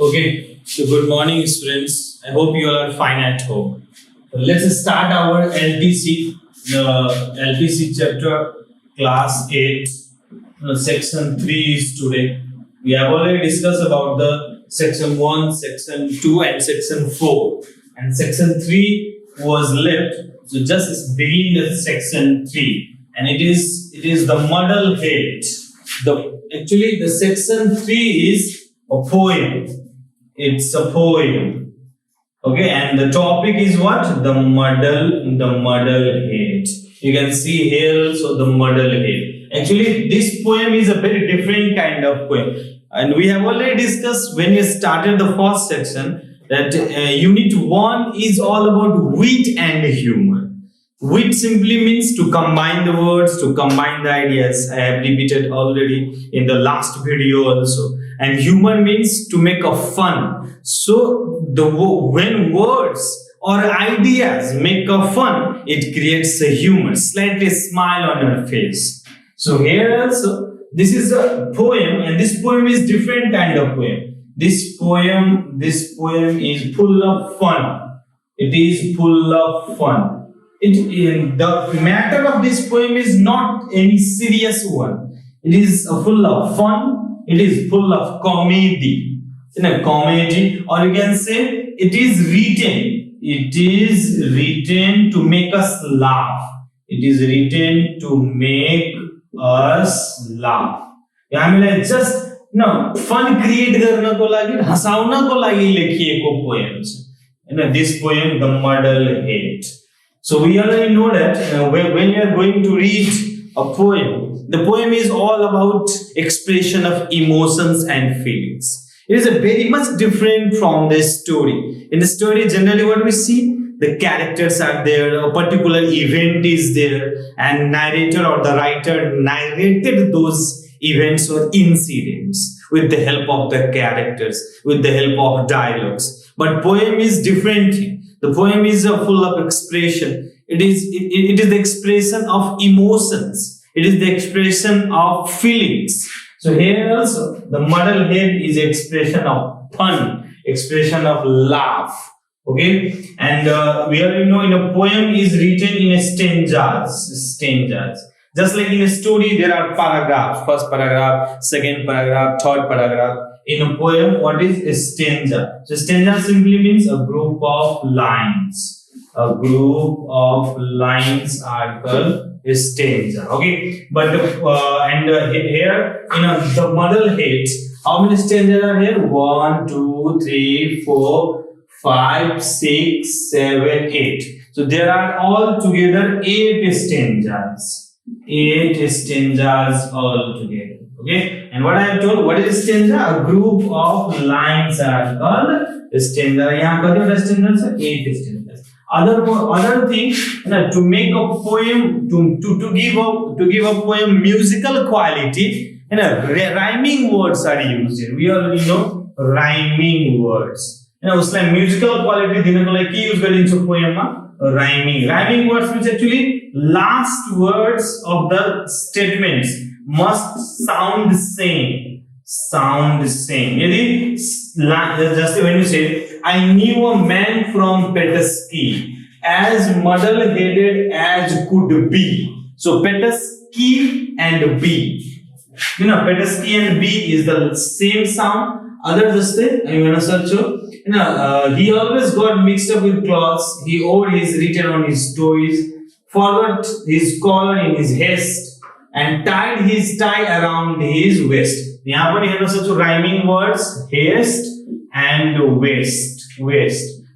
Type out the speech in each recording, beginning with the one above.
Okay, so good morning, students. I hope you all are fine at home. So let's start our LTC, LTC chapter, class 8, section 3 is today. We have already discussed about the section 1, section 2, and section 4. And section 3 was left. So just begin the section 3. And it is the model head. The section 3 is a poem. It's a poem. Okay, and the topic is what? The model head. You can see here also the model head. Actually, this poem is a very different kind of poem. And we have already discussed when we started the first section that unit 1 is all about wit and humor. Wit simply means to combine the words, to combine the ideas. I have repeated already in the last video also. And humor means to make a fun. So when words or ideas make a fun, it creates a humor, slightly smile on your face. So here also, this is a poem, and this poem is different kind of poem. This poem is full of fun. It is full of fun. The matter of this poem is not any serious one. It is full of fun. It is full of comedy. Comedy, or you can say it is written. It is written to make us laugh. It is written to make us laugh. हामीले just fun create गर्नको लागि हँसाउनको लागि लेखिएको poem छ. This poem, the model head. So we already know that when you are going to read a poem, the poem is all about expression of emotions and feelings. It is a very much different from the story. In the story, generally what we see, the characters are there, a particular event is there, and narrator or the writer narrated those events or incidents with the help of the characters, with the help of dialogues. But poem is different. The poem is full of expression. It is the expression of emotions. It is the expression of feelings. So here also, the model head is expression of fun, expression of laugh. Okay, and we already know in a poem is written in stanzas. Just like in a story, there are paragraphs. First paragraph, second paragraph, third paragraph. In a poem, what is a stanza? So stanza simply means a group of lines. A group of lines are called a stanza. Okay, but here the model head, how many stanzas are here? 1, 2, 3, 4, 5, 6, 7, 8. So there are all together 8 stanzas. 8 stanzas all together. Okay, and what I have told, what is a stanza? A group of lines are called a stanza. यहाँ कतिवटा stanzas are 8 stanzas. Other thing, to make a poem, to give a poem musical quality, rhyming words are used here. We already know rhyming words. उसलाई musical quality दिनको लागि के use गरिन्छ पोएममा? Rhyming words means actually last words of the statements must sound same. यदि just when you say I knew a man from Petoskey as muddle-headed as could be. So Petoskey and B. Petoskey and B is the same sound. Other just say I'm gonna search. He always got mixed up with clothes. He wore his written on his toys, forgot his collar in his haste, and tied his tie around his waist. यहाँ पनि हेर्न सक्छौ rhyming words haste and waist.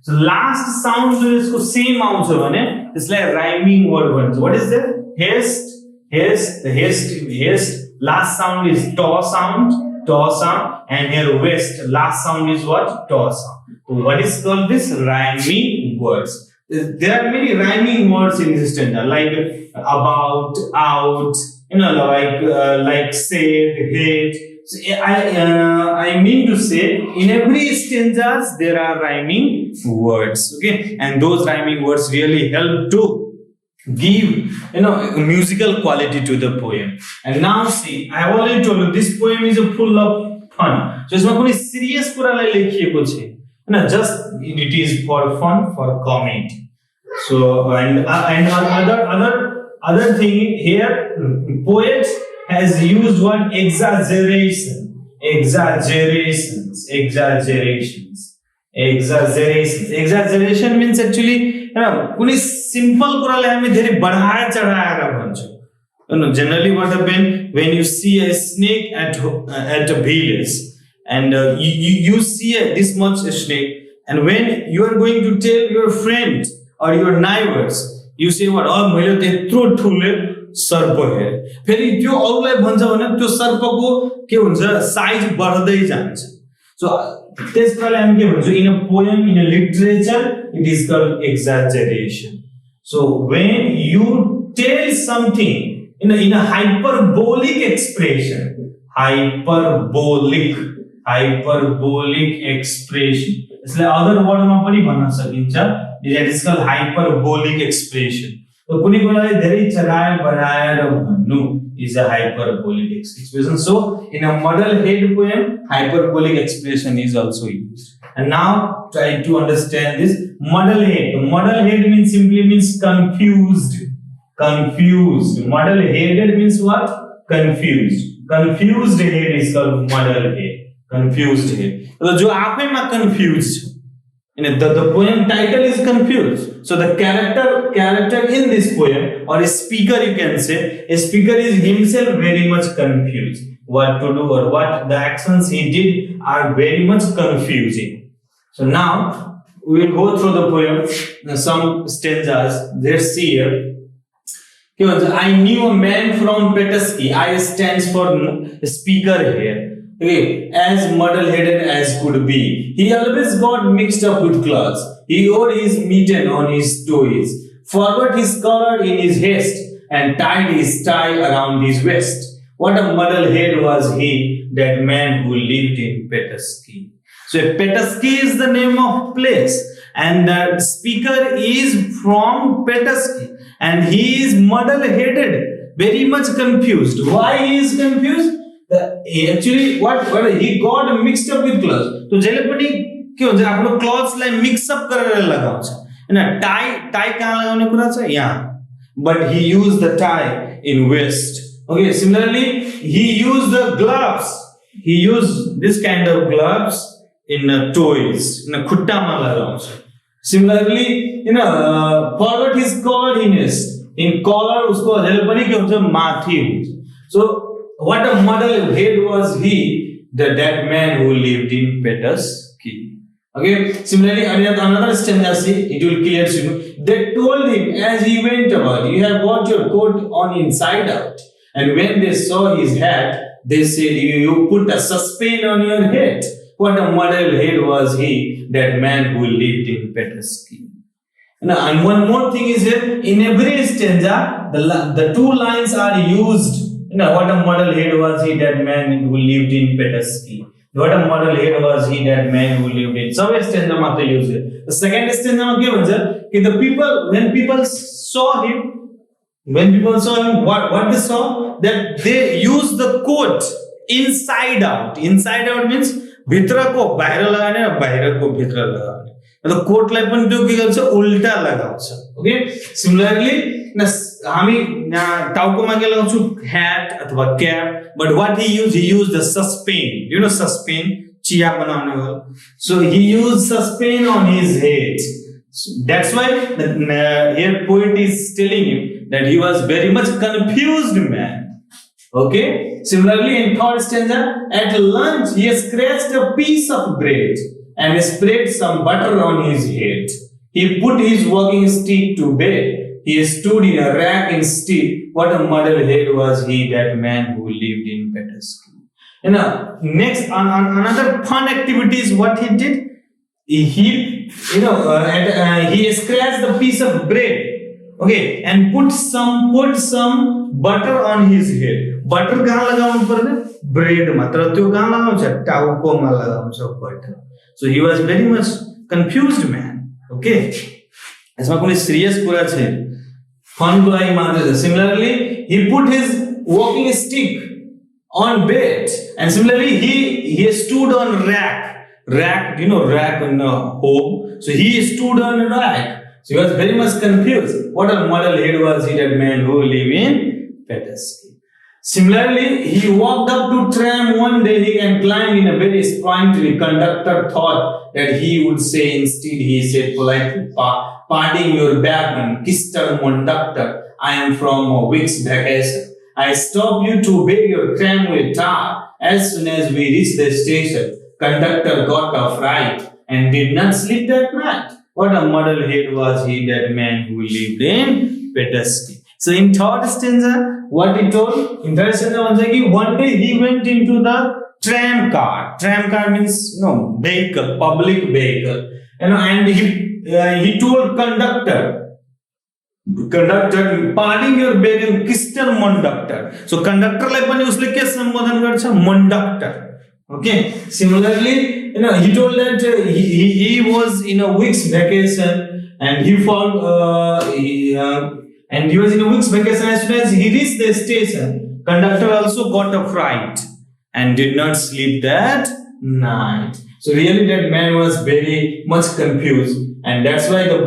So last sound जो यसको same आउँछ भने त्यसलाई rhyming word भन्छ. What is that? Haste. Last sound is to sound, and here waist. Last sound is what? To sound. So what is called this? Rhyming words. There are many rhyming words in this stanza, like about, out, like said, hate. So I mean to say, in every stanzas there are rhyming words. Okay, and those rhyming words really help to give musical quality to the poem. And now see, I have already told you this poem is full of fun so यसमा कुनै serious कुरालाई लेखिएको छ हैन just it is for fun for comedy so and other thing here poet has used one exaggeration means actually कुनै simple कुरालाई हामी धेरै बढाएर चढाएर भन्छौँ generally what happen when you see a snake at a village and you see this much snake and when you are going to tell your friend or your neighbors you say what oh मैले त्यत्रो ठुलो सर्प हेरे फेरि त्यो अरूलाई भन्छ भने त्यो सर्पको के हुन्छ साइज बढ्दै जान्छ सो त्यस प्रकारले हामी के भन्छौँ in a poem in a literature it is called exaggeration so when you tell something in a hyperbolic expression hyperbolic expression यसलाई अदर वर्डमा पनि भन्न सकिन्छ that is called hyperbolic expression so कुनै कुरालाई धेरै चढाएर बढाएर भन्नु is a hyperbolic expression so in a model head poem hyperbolic expression is also used and now try to understand this model head means confused model headed means what confused head is called model head confused head so जो आफैमा confused the poem title is confused so the character in this poem or a speaker you can say a speaker is himself very much confused what to do or what the actions he did are very much confusing so now we will go through the poem some stanzas let's see here I knew a man from Petoskey. I stands for speaker here. Okay, as muddle-headed as could be. He always got mixed up with clothes. He wore his mitten on his toes, forgot his collar in his haste, and tied his tie around his waist. What a muddle-head was he, that man who lived in Petoskey. So Petoskey is the name of place, and the speaker is from Petoskey. And he is muddle-headed, very much confused. Why he is confused? Actually, what he got mixed up with clothes. तो जैसे पनी क्यों जब आप लोग clothes line mix up करने लगाओ चा ना tie कहाँ लगाने को ना चा यहाँ but he used the tie in waist. Okay, similarly he used the gloves. He used this kind of gloves in toes in a khutta में लगाओ चा. Similarly, forgot his collar in collar उसको जैसे पनी क्यों जब माथी so what a muddle head was he that man who lived in Petoskey. Okay, similarly another stanza see it will clear to you. They told him as he went about, you have got your coat on inside out, and when they saw his hat they said you put a suspense on your head. What a muddle head was he, that man who lived in Petoskey. And one more thing is here, in every stanza, the two lines are used. What a muddle head was he, that man who lived in Petoskey. What a muddle head was he, that man who lived in. So stanza मात्र use है. The second stanza में क्या बचा? कि the people, when people saw him, what they saw? That they used the coat inside out. Inside out means भित्र को बाहिर लगाने और बाहिर को भित्र लगाने मतलब कोट लाई पनि त्यो के गर्छ उल्टा लगाउँछ ओके सिमिलरली हामी टाउकोमा के लगाउँछु hat अथवा cap but what he used the suspense you know suspense chia बनाउने हो so he used suspense on his head so that's why here poet is telling him that he was very much confused man. Okay, similarly in third stanza, at lunch he scratched a piece of bread and spread some butter on his head. He put his walking stick to bed. He stood in a rack instead. What a muddle head was he, that man who lived in Petoskey. Next another fun activity is what he did. He scratched a piece of bread. Okay, and put some butter on his head. Butter कहाँ लगाउनु पर्ने? Bread मात्र त्यो कहाँ लगाउँछ? टाउकोमा लगाउँछ butter. So he was very much confused man. Okay, यसमा कुनै serious कुरा छैन. Fun को लागि मात्र छ. Similarly, he put his walking stick on bed. And similarly, he stood on rack. Rack, rack on a home. So he stood on a rack. So he was very much confused. What a model head was he, that man who lived in Petoskey. Similarly, he walked up to tram one day and climbed in a very sprightly. Conductor thought that he would say, instead he said politely, "Pardon your bagman, Mr. Conductor, I am from a week's vacation. I stopped you to beg your tramway tar. As soon as we reached the station, conductor got a fright and did not sleep that night." What a model head was he, that man who lived in Petoskey. So in third stanza, what he told? In third stanza, one day he went into the tram car. Tram car means vehicle, public vehicle. And he told conductor, pardon your begging, Mr. Conductor. So conductor like when usle ke sambodhan garcha? Conductor. Okay. Similarly, he told that he was in a week's vacation and he found and he was in a week's vacation. As soon as he reached the station, conductor also got a fright and did not sleep that night. So really that man was very much confused, and that's why the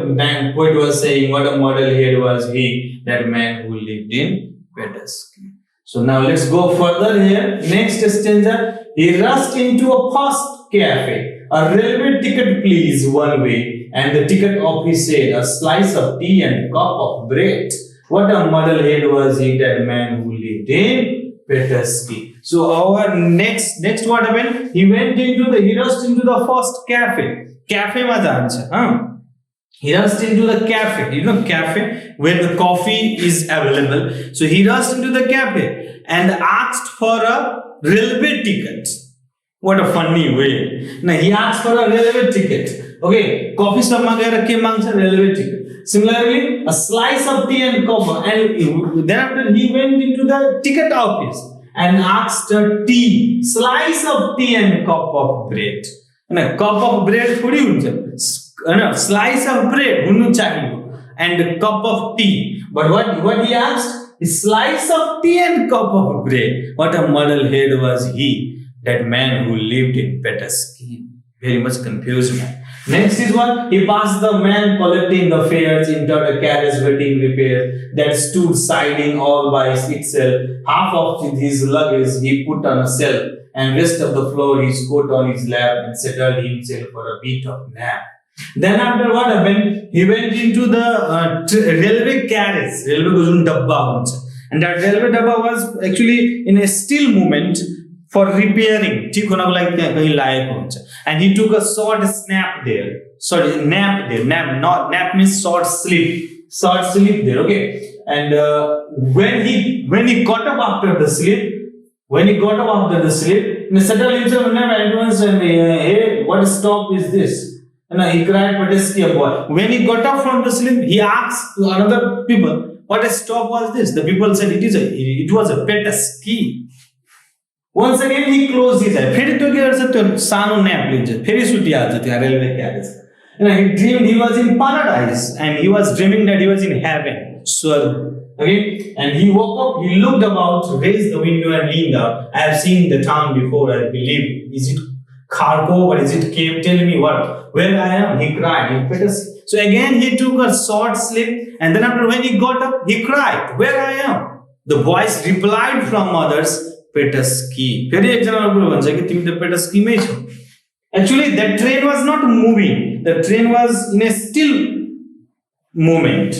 poet was saying, what a model head was he, that man who lived in Petoskey. So now let's go further here. Next stanza. He rushed into a first cafe. "A railway ticket please, one way." And the ticket office said, "A slice of tea and cup of bread." What a model head was he, that man who lived in Petoskey. So our next what happened? He rushed into the first cafe. Cafe was the answer. He rushed into the cafe. Cafe where the coffee is available. So he rushed into the cafe and asked for a railway ticket. What a funny way. Now he asked for a railway ticket. Okay, coffee stop मा गया रखे Mangsha railway ticket. Similarly, a slice of tea and coffee. And then after he went into the ticket office and asked a tea, slice of tea and cup of bread. And a cup of bread थोड़ी हुन्छ. Slice of bread हुनु चाहिए and a cup of tea. But what he asked? A slice of tea and cup of bread. What a model head was he, that man who lived in Petoskey. Very much confused man. Next is what? He passed the man collecting the fares, entered a carriage waiting repair that stood siding all by itself. Half of his luggage he put on a shelf, and rest of the floor his coat on his lap, and settled himself for a bit of nap. Then after what happened? He went into the railway carriage. Railway goes on dabba, and that railway dabba was actually in a still movement for repairing. And he took a short nap there. Nap means short sleep. Short sleep there. Okay. And when he got up after the sleep, he settled himself and hey, what stop is this? And he cried, Petoskey boy. When he got up from the sleep, he asked to another people, what a stop was this? The people said it was a Petoskey. Once again he closed his eyes. फेरि त्यो के गर्छ त्यो सानो nap लिन्छ फेरि सुतिहाल्छ त्यो railway carriage. He dreamed he was in paradise and he was dreaming that he was in heaven. So okay, and he woke up, he looked about, raised the window and leaned out. I have seen the town before, I believe. Is it Kharkov or is it Kiev? Tell me what, where I am. He cried. So again he took a short sleep, and then after when he got up, he cried, where I am. The voice replied from others, Petoskey. फेरि एकजना कुरा भन्छ कि तिमी त पेटस्कीमै छौ. Actually that train was not moving. The train was in a still movement.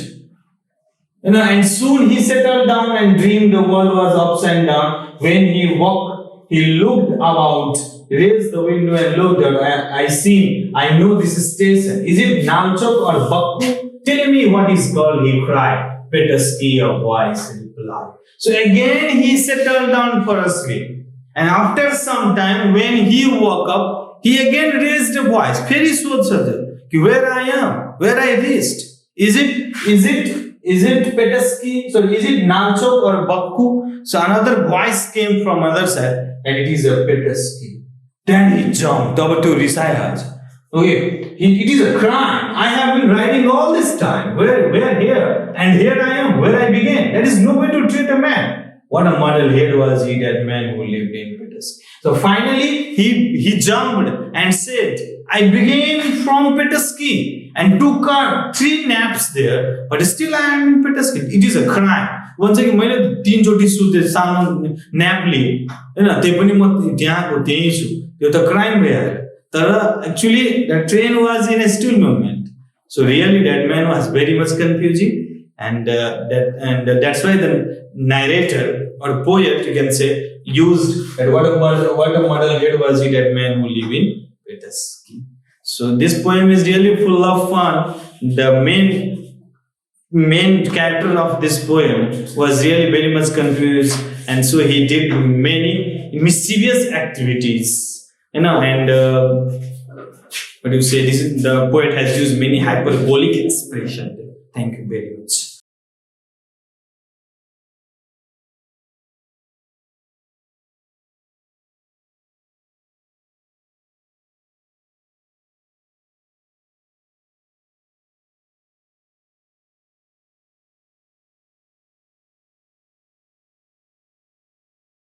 And soon he settled down and dreamed the world was upside down. When he woke, he looked about, raised the window and looked out. I know this station. Is it Namchok or Bakku? Tell me what is called, he cried. Petoskey, a voice replied. So again he settled down for a sleep. And after some time, when he woke up, he again raised a voice. Very soon, where I am, where I reached. Is it Petoskey? So is it Namchok or Bakku? So another voice came from other side, and it is a Petoskey. Then he jumped over to Risayaj. Okay, it is a crime. I have been writing all this time. Where here? And here I am, where I began. That is no way to treat a man. What a muddlehead was he, that man who lived in Petoskey. So finally, he jumped and said, I began from Petoskey and took 3 naps there, but still I am in Petoskey. It is a crime. भन्छ कि मैले 3 चोटि सुते सानो nap लिए हैन, त्यही पनि म त्यहाँको त्यही छु, त्यो त क्राइम भइहाल्यो. तर actually the train was in a still movement. So really that man was very much confusing, and that's why the narrator or poet, you can say, used that what a muddlehead was he, that man who lived in Petoskey. So this poem is really full of fun. The main character of this poem was really very much confused, and so he did many mischievous activities, and what do you say? The poet has used many hyperbolic expression. Thank you very much.